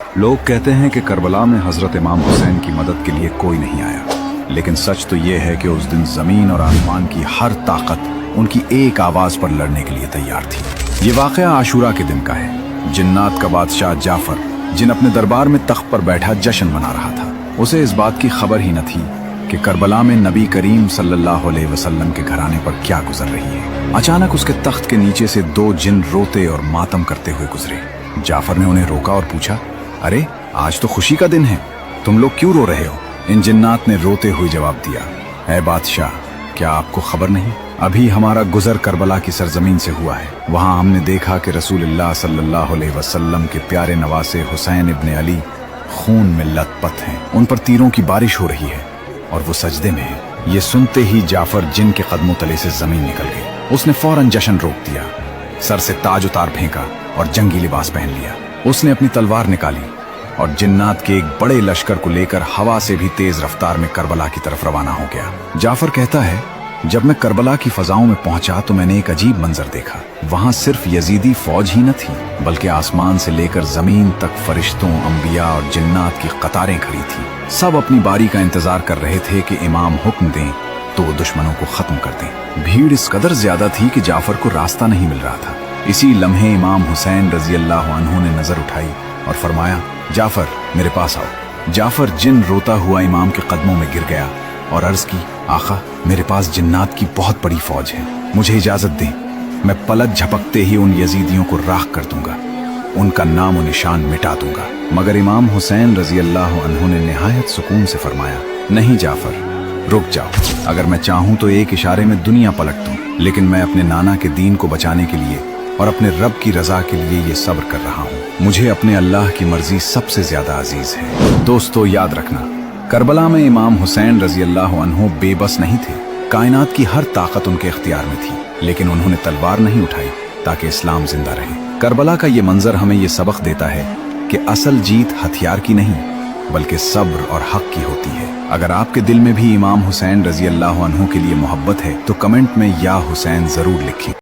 लोग कहते हैं कि करबला में हजरत इमाम हुसैन की मदद के लिए कोई नहीं आया, लेकिन सच तो ये है कि उस दिन जमीन और आसमान की हर ताकत उनकी एक आवाज पर लड़ने के लिए तैयार थी। ये वाकया आशूरा के दिन का है। जिन्नात का बादशाह जाफर, जिन अपने दरबार में तख्त पर बैठा जश्न मना रहा था, उसे इस बात की खबर ही न थी कि करबला में नबी करीम सल्लल्लाहु अलैहि वसल्लम के घराने पर क्या गुजर रही है। अचानक उसके तख्त के नीचे से दो जिन रोते और मातम करते हुए गुजरे। जाफर ने उन्हें रोका और पूछा, अरे आज तो खुशी का दिन है, तुम लोग क्यों रो रहे हो? इन जिन्नात ने रोते हुए जवाब दिया, ऐ बादशाह, क्या आपको खबर नहीं? अभी हमारा गुजर करबला की सरजमीन से हुआ है। वहां हमने देखा कि रसूलुल्लाह सल्लल्लाहु अलैहि वसल्लम के प्यारे नवासे हुसैन इब्ने अली खून में लथपथ हैं। उन पर तीरों की बारिश हो रही है और वो सजदे में है। ये सुनते ही जाफर जिन के कदमों तले से जमीन निकल गई। उसने फौरन जश्न रोक दिया, सर से ताज उतार फेंका और जंगी लिबास पहन लिया। उसने अपनी तलवार निकाली और जिन्नात के एक बड़े लश्कर को लेकर हवा से भी तेज रफ्तार में करबला की तरफ रवाना हो गया। जाफर कहता है, जब मैं करबला की फजाओं में पहुंचा तो मैंने एक अजीब मंजर देखा। वहां सिर्फ यजीदी फौज ही न थी, बल्कि आसमान से लेकर जमीन तक फरिश्तों, अंबिया और जिन्नात की कतारें खड़ी थी। सब अपनी बारी का इंतजार कर रहे थे कि इमाम हुक्म दें तो वो दुश्मनों को खत्म कर दें। भीड़ इस कदर ज्यादा थी कि जाफर को रास्ता नहीं मिल रहा था। इसी लम्हे इमाम हुसैन रजी अल्लाह अन्हु ने नजर उठाई और फरमाया, जाफर मेरे पास आओ। जाफर जिन रोता हुआ इमाम के कदमों में गिर गया और अर्ज की, आका मेरे पास जिन्नात की बहुत बड़ी फौज है, मुझे इजाजत दें, मैं पलक झपकते ही उन यजीदियों को राख कर दूंगा, उनका नाम और निशान मिटा दूंगा। मगर इमाम हुसैन रजी अल्लाह अन्हु ने निहायत सुकून से फरमाया, नहीं जाफर, रुक जाओ। अगर मैं चाहूं तो एक इशारे में दुनिया पलट दूं, लेकिन मैं अपने नाना के दीन को बचाने के लिए और अपने रब की रजा के लिए ये सब्र कर रहा हूँ। मुझे अपने अल्लाह की मर्जी सबसे ज्यादा अजीज है। दोस्तों याद रखना, करबला में इमाम हुसैन रजी अल्लाह अन्हु बेबस नहीं थे। कायनात की हर ताकत उनके इख्तियार में थी, लेकिन उन्होंने तलवार नहीं उठाई ताकि इस्लाम जिंदा रहे। करबला का ये मंजर हमें ये सबक देता है कि असल जीत हथियार की नहीं, बल्कि सब्र और हक की होती है। अगर आपके दिल में भी इमाम हुसैन रजी अल्लाह अन्हु के लिए मोहब्बत है तो कमेंट में या हुसैन जरूर लिखिए।